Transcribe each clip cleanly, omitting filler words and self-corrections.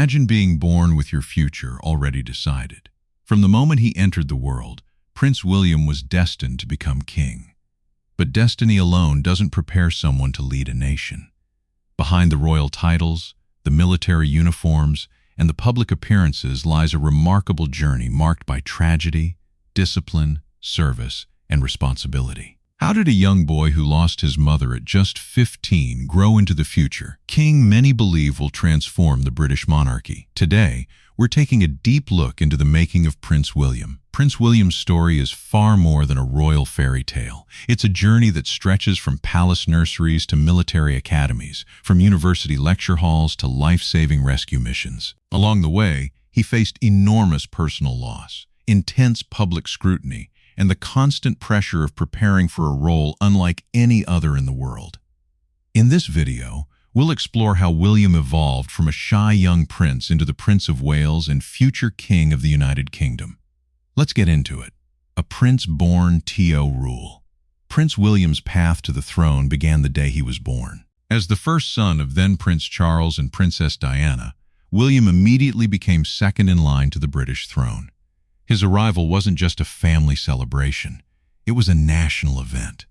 Imagine being born with your future already decided. From the moment he entered the world, Prince William was destined to become king. But destiny alone doesn't prepare someone to lead a nation. Behind the royal titles, the military uniforms, and the public appearances lies a remarkable journey marked by tragedy, discipline, service, and responsibility. How did a young boy who lost his mother at just 15 grow into the future king many believe will transform the British monarchy? Today, we're taking a deep look into the making of Prince William. Prince William's story is far more than a royal fairy tale. It's a journey that stretches from palace nurseries to military academies, from university lecture halls to life-saving rescue missions. Along the way, he faced enormous personal loss, intense public scrutiny, and the constant pressure of preparing for a role unlike any other in the world. In this video, we'll explore how William evolved from a shy young prince into the Prince of Wales and future King of the United Kingdom. Let's get into it. A prince-born to rule. Prince William's path to the throne began the day he was born. As the first son of then Prince Charles and Princess Diana, William immediately became second in line to the British throne. His arrival wasn't just a family celebration. It was a national event.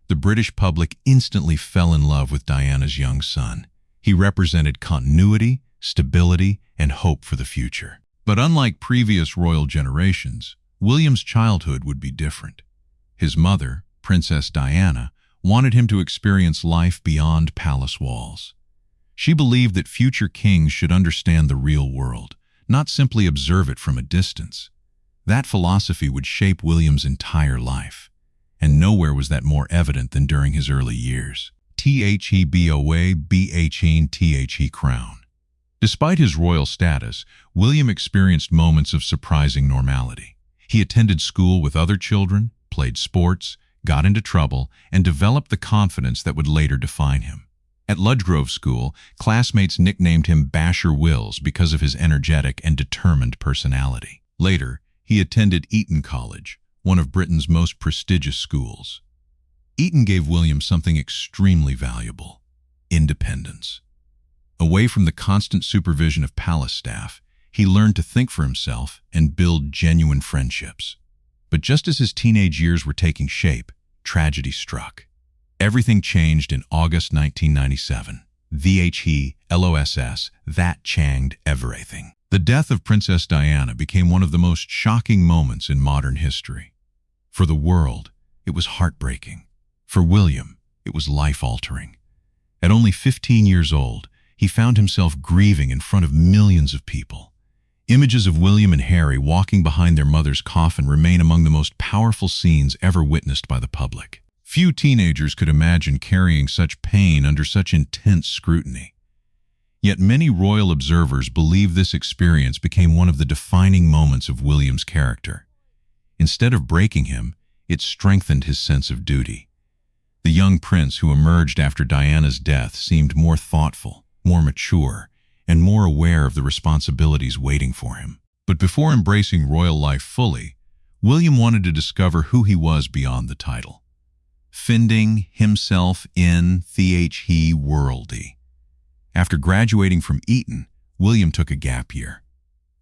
The British public instantly fell in love with Diana's young son. He represented continuity, stability, and hope for the future. But unlike previous royal generations, William's childhood would be different. His mother, Princess Diana, wanted him to experience life beyond palace walls. She believed that future kings should understand the real world, not simply observe it from a distance. That philosophy would shape William's entire life, and nowhere was that more evident than during his early years. The crown. Despite his royal status, William experienced moments of surprising normality. He attended school with other children, played sports, got into trouble, and developed the confidence that would later define him. At Ludgrove School, classmates nicknamed him Basher Wills because of his energetic and determined personality. Later, he attended Eton College, one of Britain's most prestigious schools. Eton gave William something extremely valuable: independence. Away from the constant supervision of palace staff, he learned to think for himself and build genuine friendships. But just as his teenage years were taking shape, tragedy struck. Everything changed in August 1997. That changed everything. The death of Princess Diana became one of the most shocking moments in modern history. For the world, it was heartbreaking. For William, it was life-altering. At only 15 years old, he found himself grieving in front of millions of people. Images of William and Harry walking behind their mother's coffin remain among the most powerful scenes ever witnessed by the public. Few teenagers could imagine carrying such pain under such intense scrutiny. Yet many royal observers believe this experience became one of the defining moments of William's character. Instead of breaking him, it strengthened his sense of duty. The young prince who emerged after Diana's death seemed more thoughtful, more mature, and more aware of the responsibilities waiting for him. But before embracing royal life fully, William wanted to discover who he was beyond the title. Finding himself in the worldy. After graduating from Eton, William took a gap year.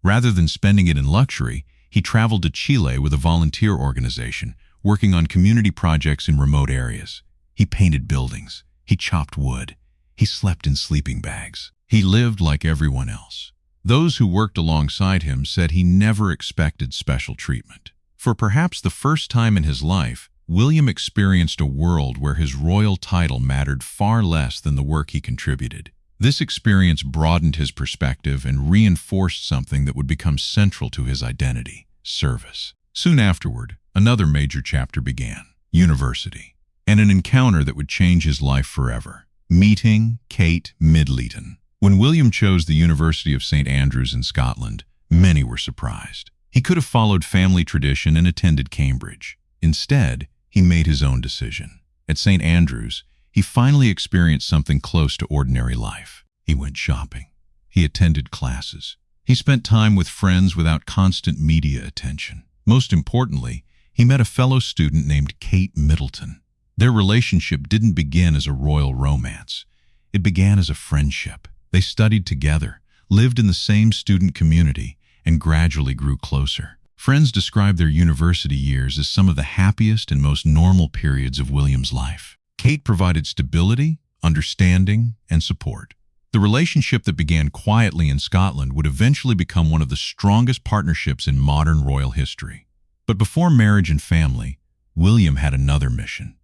Rather than spending it in luxury, he traveled to Chile with a volunteer organization, working on community projects in remote areas. He painted buildings. He chopped wood. He slept in sleeping bags. He lived like everyone else. Those who worked alongside him said he never expected special treatment. For perhaps the first time in his life, William experienced a world where his royal title mattered far less than the work he contributed. This experience broadened his perspective and reinforced something that would become central to his identity: service. Soon afterward, another major chapter began: university, and an encounter that would change his life forever. Meeting Kate Middleton. When William chose the University of St. Andrews in Scotland, many were surprised. He could have followed family tradition and attended Cambridge. Instead, he made his own decision. At St. Andrews, he finally experienced something close to ordinary life. He went shopping. He attended classes. He spent time with friends without constant media attention. Most importantly, he met a fellow student named Kate Middleton. Their relationship didn't begin as a royal romance. It began as a friendship. They studied together, lived in the same student community, and gradually grew closer. Friends describe their university years as some of the happiest and most normal periods of William's life. Kate provided stability, understanding, and support. The relationship that began quietly in Scotland would eventually become one of the strongest partnerships in modern royal history. But before marriage and family, William had another mission: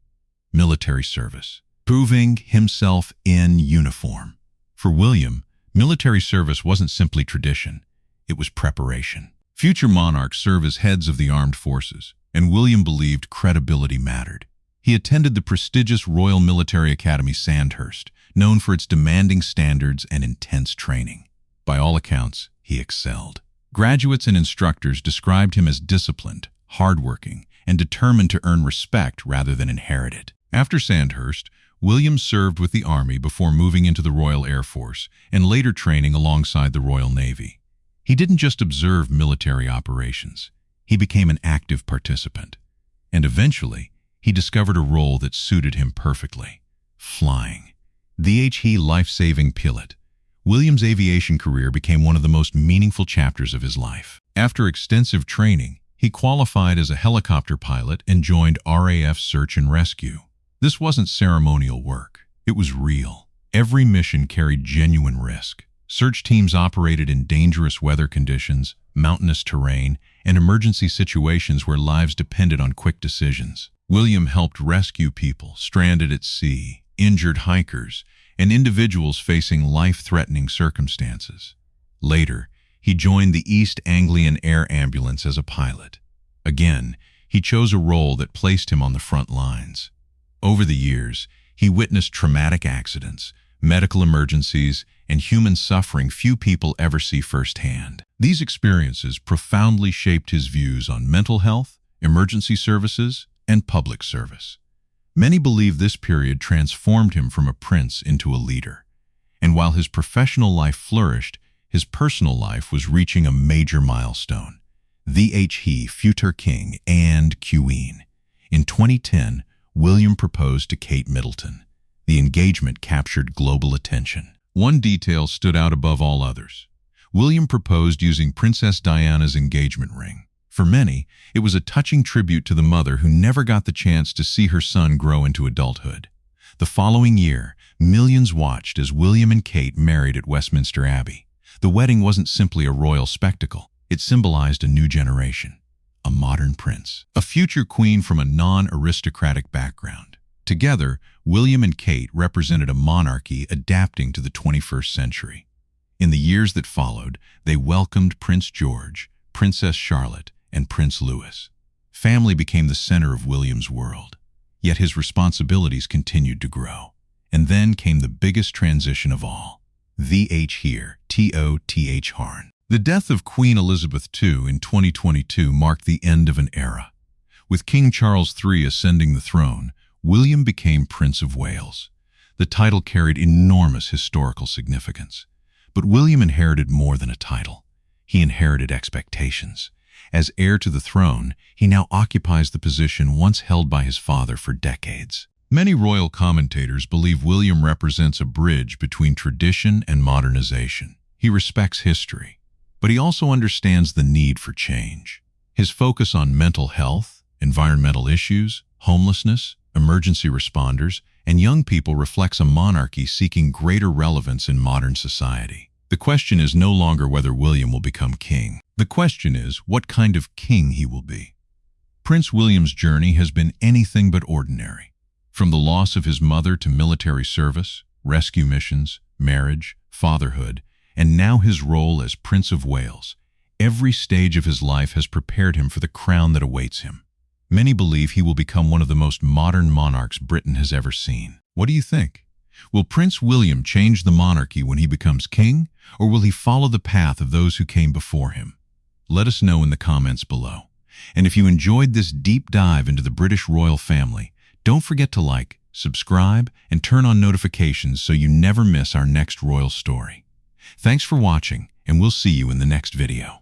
military service, proving himself in uniform. For William, military service wasn't simply tradition, it was preparation. Future monarchs serve as heads of the armed forces, and William believed credibility mattered. He attended the prestigious Royal Military Academy Sandhurst, known for its demanding standards and intense training. By all accounts, he excelled. Graduates and instructors described him as disciplined, hardworking, and determined to earn respect rather than inherit it. After Sandhurst, William served with the Army before moving into the Royal Air Force and later training alongside the Royal Navy. He didn't just observe military operations. He became an active participant. And eventually, he discovered a role that suited him perfectly: flying. The life-saving pilot. William's aviation career became one of the most meaningful chapters of his life. After extensive training, he qualified as a helicopter pilot and joined RAF Search and Rescue. This wasn't ceremonial work. It was real. Every mission carried genuine risk. Search teams operated in dangerous weather conditions, mountainous terrain, and emergency situations where lives depended on quick decisions. William helped rescue people stranded at sea, injured hikers, and individuals facing life-threatening circumstances. Later, he joined the East Anglian Air Ambulance as a pilot. Again, he chose a role that placed him on the front lines. Over the years, he witnessed traumatic accidents, medical emergencies, and human suffering few people ever see firsthand. These experiences profoundly shaped his views on mental health, emergency services, and public service. Many believe this period transformed him from a prince into a leader. And while his professional life flourished, his personal life was reaching a major milestone: the future king and queen. In 2010, William proposed to Kate Middleton. The engagement captured global attention. One detail stood out above all others. William proposed using Princess Diana's engagement ring. For many, it was a touching tribute to the mother who never got the chance to see her son grow into adulthood. The following year, millions watched as William and Kate married at Westminster Abbey. The wedding wasn't simply a royal spectacle. It symbolized a new generation, a modern prince, a future queen from a non-aristocratic background. Together, William and Kate represented a monarchy adapting to the 21st century. In the years that followed, they welcomed Prince George, Princess Charlotte, and Prince Louis. Family became the center of William's world. Yet his responsibilities continued to grow. And then came the biggest transition of all: the Harn. The death of Queen Elizabeth II in 2022 marked the end of an era. With King Charles III ascending the throne, William became Prince of Wales. The title carried enormous historical significance. But William inherited more than a title. He inherited expectations. As heir to the throne, he now occupies the position once held by his father for decades. Many royal commentators believe William represents a bridge between tradition and modernization. He respects history, but he also understands the need for change. His focus on mental health, environmental issues, homelessness, emergency responders, and young people reflects a monarchy seeking greater relevance in modern society. The question is no longer whether William will become king. The question is what kind of king he will be. Prince William's journey has been anything but ordinary. From the loss of his mother to military service, rescue missions, marriage, fatherhood, and now his role as Prince of Wales, every stage of his life has prepared him for the crown that awaits him. Many believe he will become one of the most modern monarchs Britain has ever seen. What do you think? Will Prince William change the monarchy when he becomes king, or will he follow the path of those who came before him? Let us know in the comments below. And if you enjoyed this deep dive into the British royal family, don't forget to like, subscribe, and turn on notifications so you never miss our next royal story. Thanks for watching, and we'll see you in the next video.